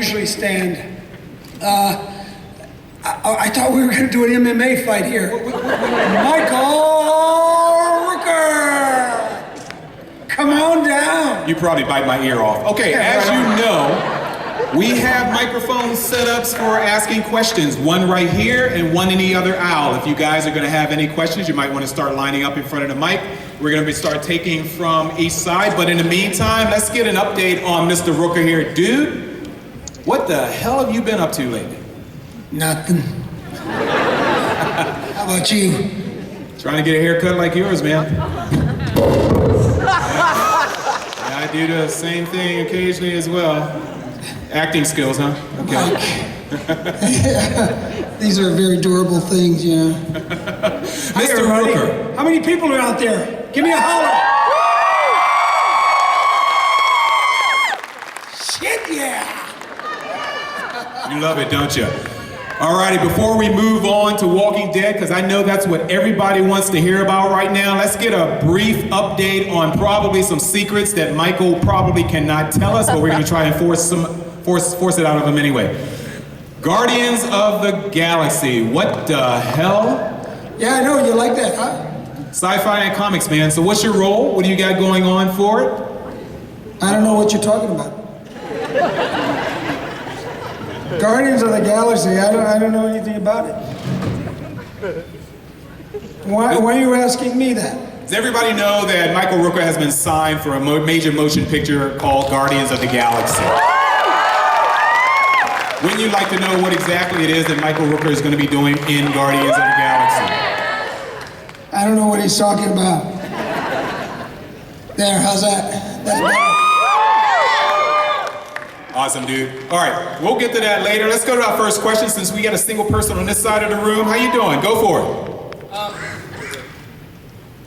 usually stand. I thought we were going to do an MMA fight here. Michael Rooker! Come on down. You probably bite my ear off. Okay, as you know, we have microphones set up for asking questions. One right here and one in the other aisle. If you guys are going to have any questions, you might want to start lining up in front of the mic. We're going to start taking from each side. But in the meantime, let's get an update on Mr. Rooker here. Dude, what the hell have you been up to lately? Nothing. How about you? Trying to get a haircut like yours, man. I do the same thing occasionally as well. Acting skills, huh? Okay. Yeah. These are very durable things, yeah. Mr. Rooker. How many people are out there? Give me a holler. Shit, yeah. You love it, don't you? Alrighty, before we move on to Walking Dead, because I know that's what everybody wants to hear about right now, let's get a brief update on probably some secrets that Michael probably cannot tell us, but we're going to try and force it out of him anyway. Guardians of the Galaxy, what the hell? Yeah, I know, you like that, huh? Sci-fi and comics, man. So what's your role? What do you got going on for it? I don't know what you're talking about. Guardians of the Galaxy, I don't know anything about it. Why are you asking me that? Does everybody know that Michael Rooker has been signed for a major motion picture called Guardians of the Galaxy? Wouldn't you like to know what exactly it is that Michael Rooker is going to be doing in Guardians of the Galaxy? I don't know what he's talking about. There, how's that? That's better. Awesome, dude. All right, we'll get to that later. Let's go to our first question since we got a single person on this side of the room. How you doing? Go for it.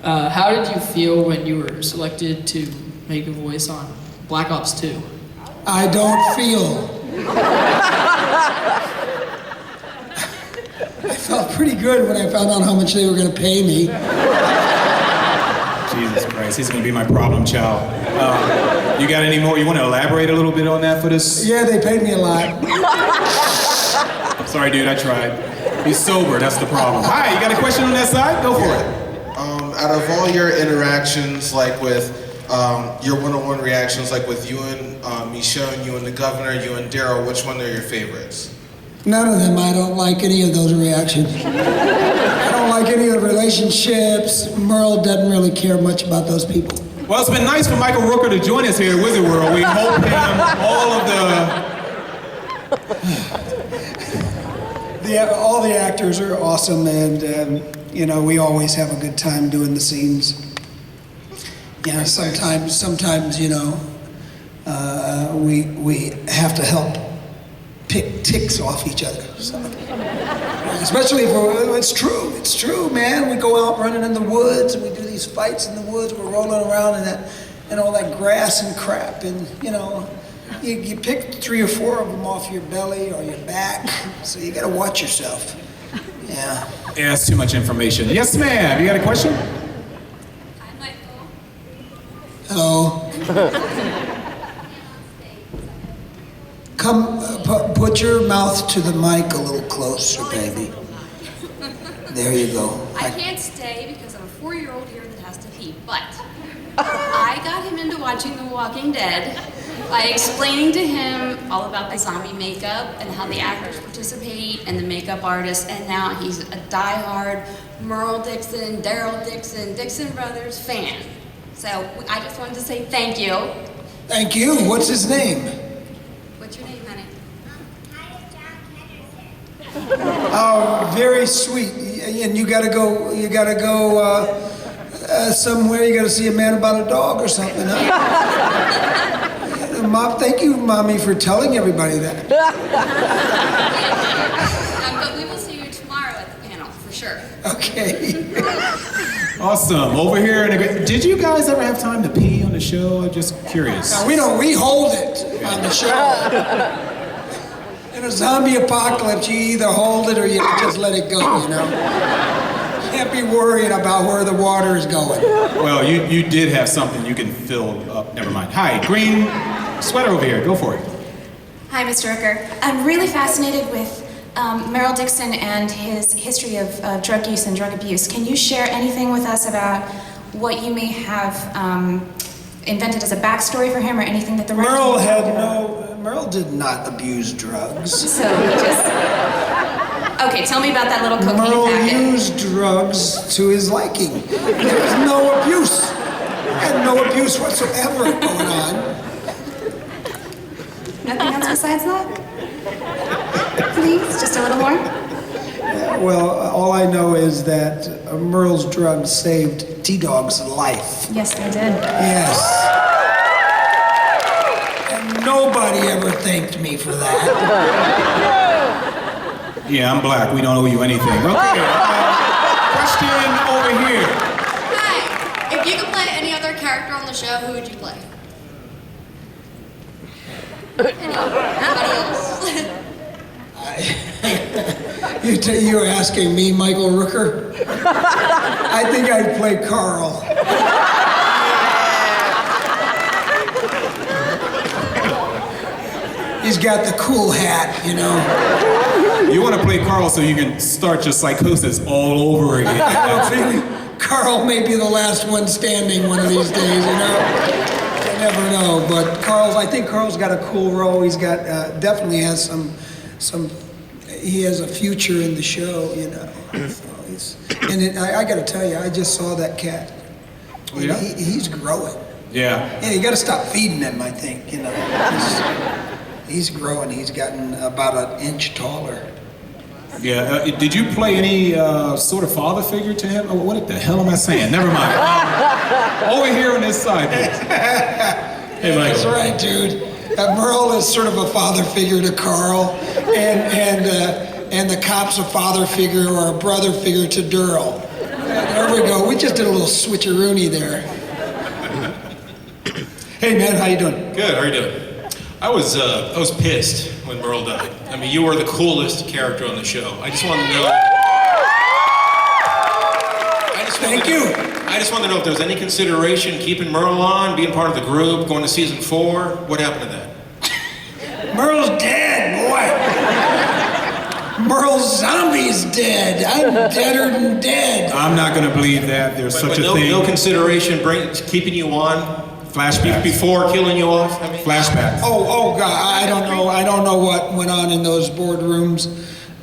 How did you feel when you were selected to make a voice on Black Ops 2? I don't feel. I felt pretty good when I found out how much they were going to pay me. Jesus Christ, he's going to be my problem child. You got any more? You want to elaborate a little bit on that for this? Yeah, they paid me a lot. Sorry, dude, I tried. He's sober, that's the problem. Hi, you got a question on that side? Go for it. Out of all your interactions, like with your one-on-one reactions, like with you and Michelle, and you and the governor, you and Daryl, which one are your favorites? None of them. I don't like any of those reactions. I don't like any of the relationships. Merle doesn't really care much about those people. Well, it's been nice for Michael Rooker to join us here at Wizard World. We hope him all of all the actors are awesome, and you know, we always have a good time doing the scenes. Yeah, sometimes you know, we have to help pick ticks off each other. So. Especially for, it's true, man. We go out running in the woods, and we do these fights in the woods. We're rolling around in that, and all that grass and crap, and you know, you pick 3 or 4 of them off your belly or your back. So you gotta watch yourself. Yeah. Yeah, that's too much information. Yes, ma'am. You got a question? Hi, Michael. Hello. Come, put your mouth to the mic a little closer, baby. There you go. I can't stay because I'm a 4-year-old here that has to pee, but I got him into watching The Walking Dead by explaining to him all about the zombie makeup and how the actors participate and the makeup artists, and now he's a diehard Merle Dixon, Daryl Dixon, Dixon Brothers fan. So I just wanted to say thank you. Thank you. What's his name? What's your name, honey? Oh, very sweet. And you gotta go somewhere. You gotta see a man about a dog or something, huh? Mom, thank you, Mommy, for telling everybody that. But we will see you tomorrow at the panel, for sure. Okay. Awesome. Over here, did you guys ever have time to pee on the show? I'm just curious. Now, we hold it on the show. In a zombie apocalypse, you either hold it or you just let it go, you know? Can't be worrying about where the water is going. Well, you did have something you can fill up. Never mind. Hi, green sweater over here. Go for it. Hi, Mr. Rooker. I'm really fascinated with Merle Dixon and his history of drug use and drug abuse. Can you share anything with us about what you may have invented as a backstory for him, or anything that the Merle did not abuse drugs. So he just... Okay, tell me about that little cocaine Merle packet. used drugs to his liking. There was no abuse. And no abuse whatsoever going on. Nothing else besides that? Please, just a little more? Well, all I know is that Merle's drugs saved T-Dog's life. Yes, they did. Yes. And nobody ever thanked me for that. Yeah, I'm black. We don't owe you anything. Okay. Question over here. Hi. If you could play any other character on the show, who would you play? Anybody else? You're asking me, Michael Rooker? I think I'd play Carl. He's got the cool hat, you know. You want to play Carl so you can start your psychosis all over again. I have a feeling Carl may be the last one standing one of these days, you know. You never know, but I think Carl's got a cool role. He's got, definitely has he has a future in the show, you know. So I got to tell you, I just saw that cat. Oh, yeah? He's growing. Yeah. Yeah, you got to stop feeding him, I think, you know. He's growing. He's gotten about an inch taller. Yeah. Did you play any sort of father figure to him? Oh, what the hell am I saying? Never mind. Over here on this side, please. Hey, Michael. That's right, dude. Merle is sort of a father figure to Carl, and the cop's a father figure or a brother figure to Durrell. There we go. We just did a little switcheroony there. Hey, man, how you doing? Good. How are you doing? I was pissed when Merle died. I mean, you were the coolest character on the show. I just wanted to know. Thank you. I just wanted to know if there was any consideration keeping Merle on, being part of the group, going to season 4. What happened to that? Merle's dead, boy. Merle's zombie's dead. I'm deader than dead. I'm not going to believe that. There's such a thing. No consideration keeping you on? Flashbacks. Before killing you off? I mean, flashbacks. Oh, God, I don't know what went on in those boardrooms,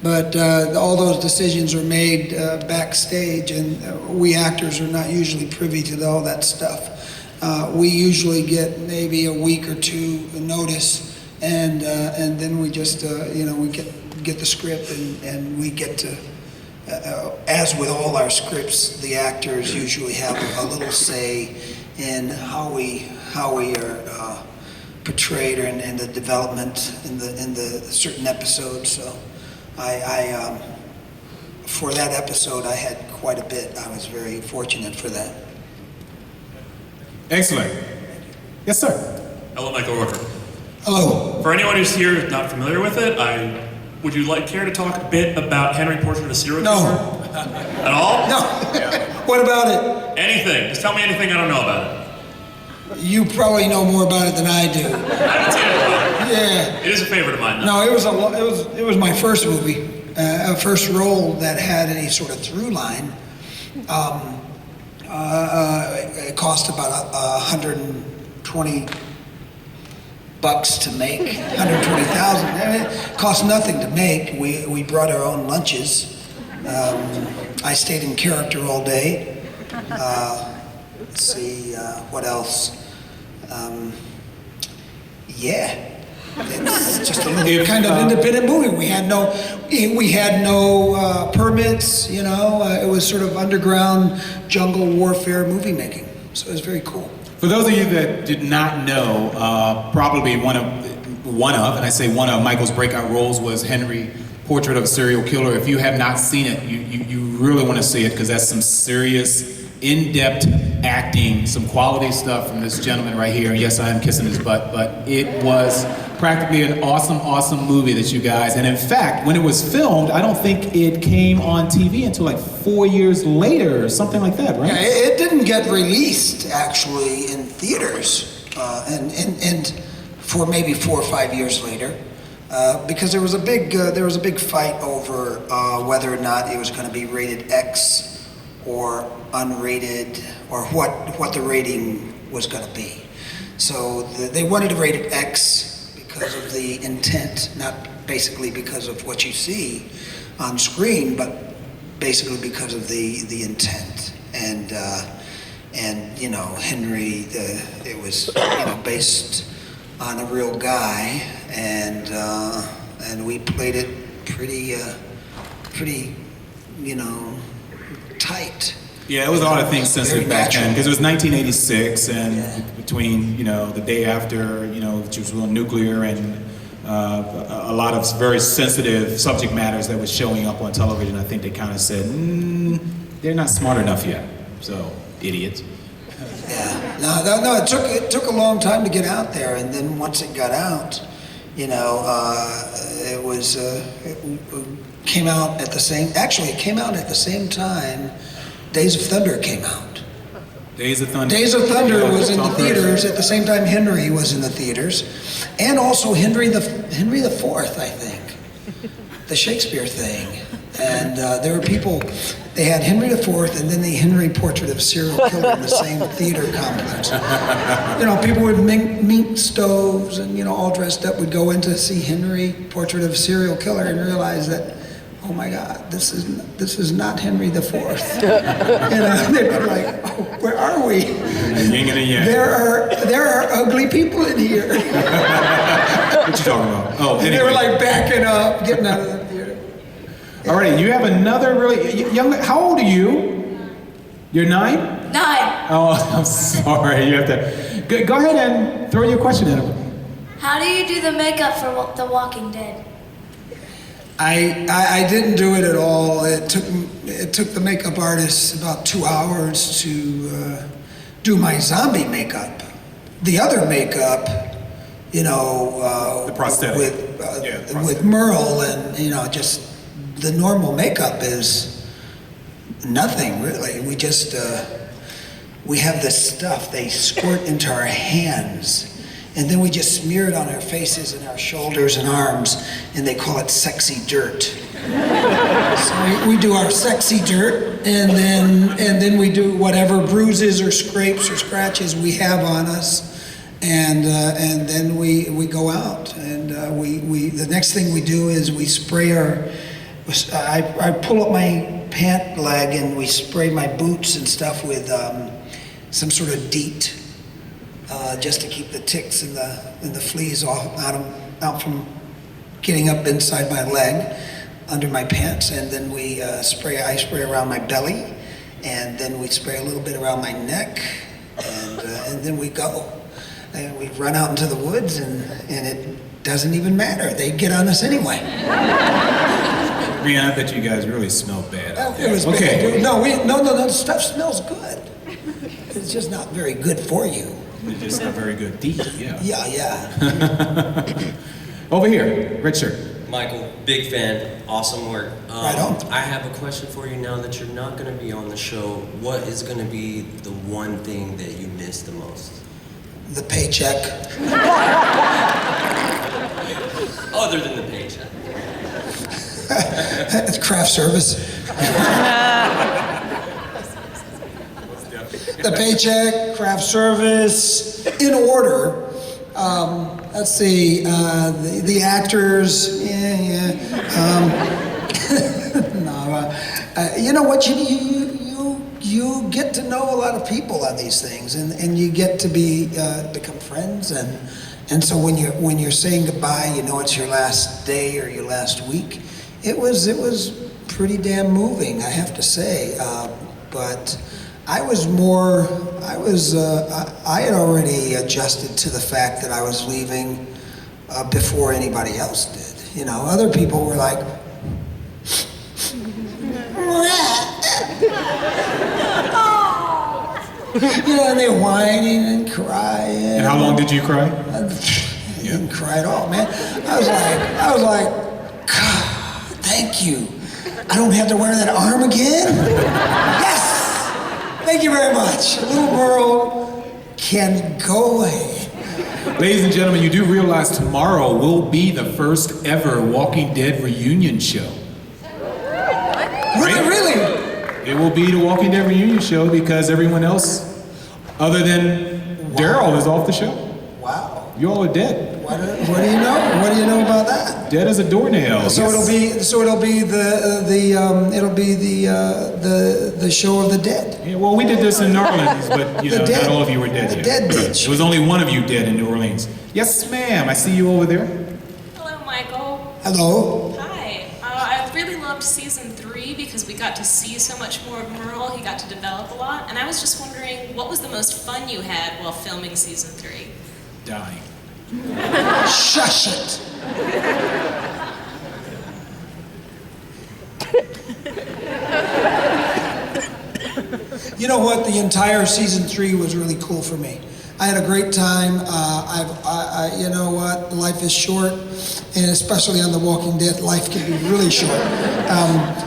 but all those decisions are made backstage, and we actors are not usually privy to all that stuff. We usually get maybe a week or two notice, and then we just, we get the script, and we get to, as with all our scripts, the actors usually have a little say in how we are portrayed, or in the development in the certain episodes. So I for that episode I had quite a bit. I was very fortunate for that. Excellent. Yes, sir. Hello, Michael Rooker. Hello. For anyone who's here not familiar with it, would you care to talk a bit about Henry Portrait of a Serial Killer? No. At all? No. What about it? Anything. Just tell me anything I don't know about it. You probably know more about it than I do. I haven't seen it. Yeah. It is a favorite of mine, though. No, it was my first movie, a first role that had any sort of through line. It cost about $120 to make, 120,000. It cost nothing to make. We brought our own lunches. I stayed in character all day. Let's see, what else? It's just a little kind of independent movie. We had no permits, It was sort of underground jungle warfare movie making. So it was very cool. For those of you that did not know, probably one of, and I say one of Michael's breakout roles was Henry, Portrait of a Serial Killer. If you have not seen it, you really want to see it, because that's some serious, in-depth acting, some quality stuff from this gentleman right here. And yes, I am kissing his butt, but it was practically an awesome movie that you guys, and in fact, when it was filmed, I don't think it came on TV until like 4 years later or something like that, right? Yeah, it didn't get released actually in theaters, and for maybe 4 or 5 years later. because there was a big fight over whether or not it was going to be rated X or unrated, or what the rating was going to be. So they wanted to rate it X because of the intent, not basically because of what you see on screen, but basically because of the intent. And Henry, it was based on a real guy, and we played it pretty tight. Yeah, it was a lot of things sensitive back then, because it was 1986, and Yeah. between the day after, which was nuclear, and a lot of very sensitive subject matters that was showing up on television. I think they kind of said, they're not smart enough yet, so idiots. Yeah, no. It took a long time to get out there, and then once it got out, it came out at the same. Actually, it came out at the same time. Days of Thunder came out. Days of Thunder. Days of Thunder was in the Tom theaters at the same time Henry was in the theaters, and also Henry the Fourth, I think, the Shakespeare thing. And there were people. They had Henry the Fourth, and then the Henry Portrait of a Serial Killer in the same theater complex. People with mink stoves and all dressed up would go in to see Henry Portrait of a Serial Killer and realize that, oh my God, this is not Henry the Fourth. They'd be like, oh, where are we? Yin and a yang. There are ugly people in here. What you talking about? Oh, And anyway. they were like backing up, getting out of the theater. All right, you have another really young. How old are you? You're 9? 9. Oh, I'm sorry. You have to go ahead and throw your question at him. How do you do the makeup for The Walking Dead? I didn't do it at all. It took the makeup artist about 2 hours to do my zombie makeup. The other makeup, The prosthetic. with Merle, and just the normal makeup is nothing really. We just we have this stuff they squirt into our hands. And then we just smear it on our faces and our shoulders and arms, and they call it sexy dirt. So we do our sexy dirt, and then we do whatever bruises or scrapes or scratches we have on us, and then we go out, and the next thing we do is we spray I pull up my pant leg and we spray my boots and stuff with some sort of DEET. Just to keep the ticks and the fleas out from getting up inside my leg, under my pants, and then I spray around my belly, and then we spray a little bit around my neck, and then we go, and we run out into the woods, and it doesn't even matter. They get on us anyway. Man, I bet you guys really smell bad out there. It was okay. bad. No, the stuff smells good. It's just not very good for you. It's just not very good. Deep, yeah. Yeah. Over here, red shirt. Michael, big fan, awesome work. Right on. I have a question for you now that you're not going to be on the show. What is going to be the one thing that you miss the most? The paycheck. Other than the paycheck. It's craft service. The paycheck, craft service, in order. Let's see, the actors, you know what, you get to know a lot of people on these things, and you get to become friends, and so when you're saying goodbye, it's your last day or your last week. It was pretty damn moving, I have to say, but I had already adjusted to the fact that I was leaving before anybody else did. Other people were like, and they're whining and crying. And how long did you cry? I didn't cry at all, man. I was like, God, thank you. I don't have to wear that arm again? Yes! Thank you very much. Little Merle can go away. Ladies and gentlemen, you do realize tomorrow will be the first ever Walking Dead reunion show. Really? It will be the Walking Dead reunion show because everyone else, other than Daryl, is off the show. Wow. You all are dead. What do you know? What do you know about that? Dead as a doornail. So Yes. it'll be the show of the dead. Yeah, well, we did this in New Orleans, but you know, dead. not all of you were dead The yet. dead dead There was only one of you dead in New Orleans. Yes, ma'am. I see you over there. Hello, Michael. Hello. Hi. I really loved season 3 because we got to see so much more of Merle. He got to develop a lot. And I was just wondering, what was the most fun you had while filming season 3? Dying. Shush it. You know what? The entire season 3 was really cool for me. I had a great time. You know what? Life is short, and especially on The Walking Dead, life can be really short.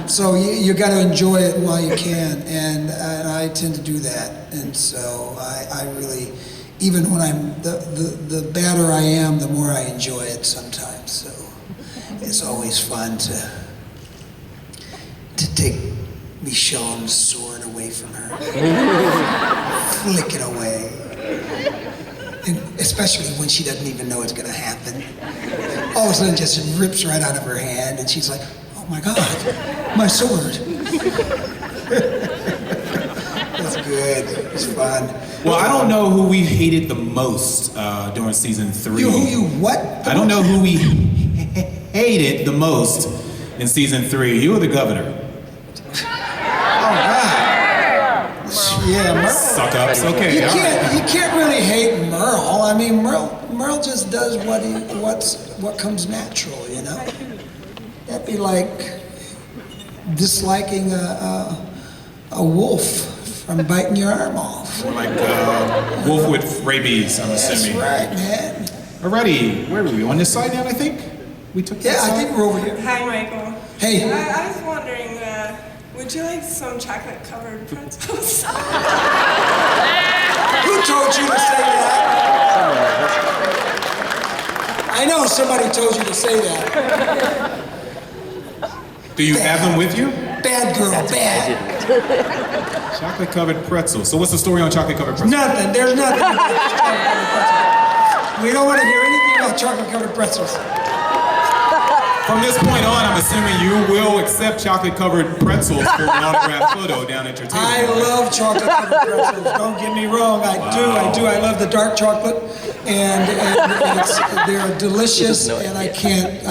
So you got to enjoy it while you can, and I tend to do that. And so I really, even when I'm the badder I am, the more I enjoy it sometimes. So it's always fun to take Michonne's sword away from her, flick it away. And especially when she doesn't even know it's gonna happen. All of a sudden it just rips right out of her hand and she's like, oh my God, my sword. That's good, it's fun. Well, I don't know who we hated the most during season 3. Who you what? I don't know who we hated the most in season 3. You or the governor? Yeah, Merle. Suck ups. Okay. You can't really hate Merle. I mean, Merle just does what comes natural, you know. That'd be like disliking a wolf from biting your arm off. Or like wolf with rabies, I'm assuming. That's right, man. Alrighty, where were we? On this side now, I think? We took this Yeah, I side? think we're over here. Hi, Michael. Hey. I was wondering, would you like some chocolate-covered pretzels? Who told you to say that? I know somebody told you to say that. Do you have them with you? Bad girl, bad. Chocolate covered pretzels. So what's the story on chocolate covered pretzels? Nothing. There's nothing about chocolate-covered pretzels. We don't want to hear anything about chocolate-covered pretzels. From this point on, I'm assuming you will accept chocolate covered pretzels for an autographed photo down at your table. I love chocolate-covered pretzels. Don't get me wrong. I do. I love the dark chocolate, and they're delicious. And I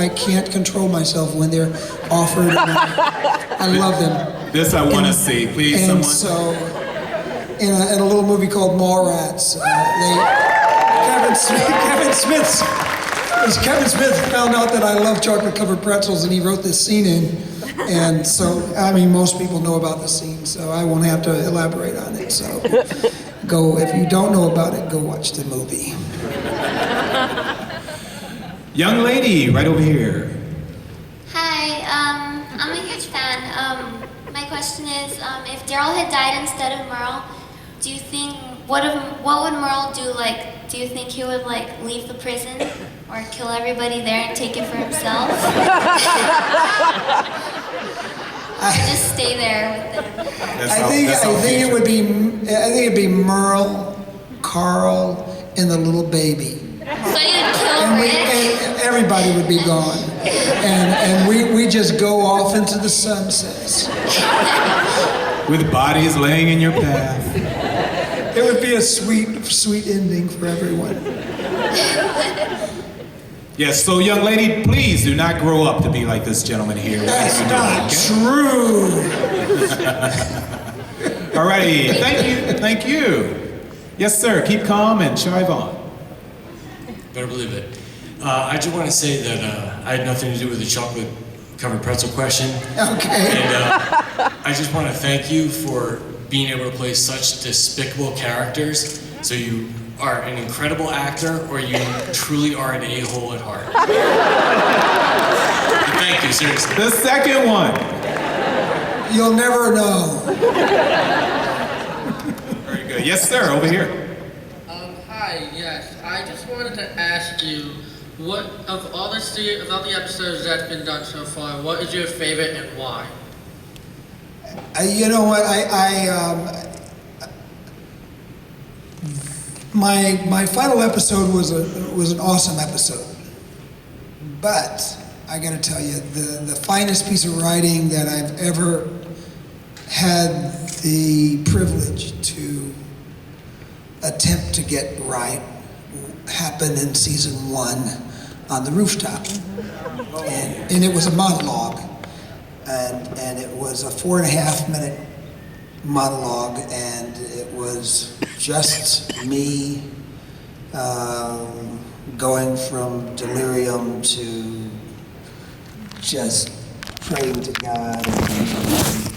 can't control myself when they're offered. And I love them. This I want to see. Please, and someone. so, in a little movie called Mallrats, Kevin Smith found out that I love chocolate-covered pretzels, and he wrote this scene in. And so, I mean, most people know about the scene, so I won't have to elaborate on it. So, if you don't know about it, go watch the movie. Young lady, right over here. Hi, I'm a huge fan. My question is, if Daryl had died instead of Merle, do you think, what would Merle do? Like, do you think he would, like, leave the prison or kill everybody there and take it for himself? Just stay there with them. I think it'd be Merle, Carl, and the little baby. So you'd kill Rick? And everybody would be gone. And we just go off into the sunset. With bodies laying in your path. It would be a sweet, sweet ending for everyone. Yes, so young lady, please do not grow up to be like this gentleman here. That's not true. Alrighty, thank you. Yes, sir, keep calm and chive on. Better believe it. I just want to say that I had nothing to do with the chocolate-covered pretzel question. Okay. And I just want to thank you for being able to play such despicable characters. So you are an incredible actor, or you truly are an a-hole at heart. Thank you, seriously. The second one. You'll never know. Very good. Yes, sir, over here. Hi, yes. I I just wanted to ask you, what of all the episodes that's been done so far, what is your favorite and why? You know what? My final episode was an awesome episode, but I got to tell you, the finest piece of writing that I've ever had the privilege to attempt to get right happened in season 1 on the rooftop, and it was a monologue, and it was a 4.5-minute monologue, and it was just me going from delirium to just praying to God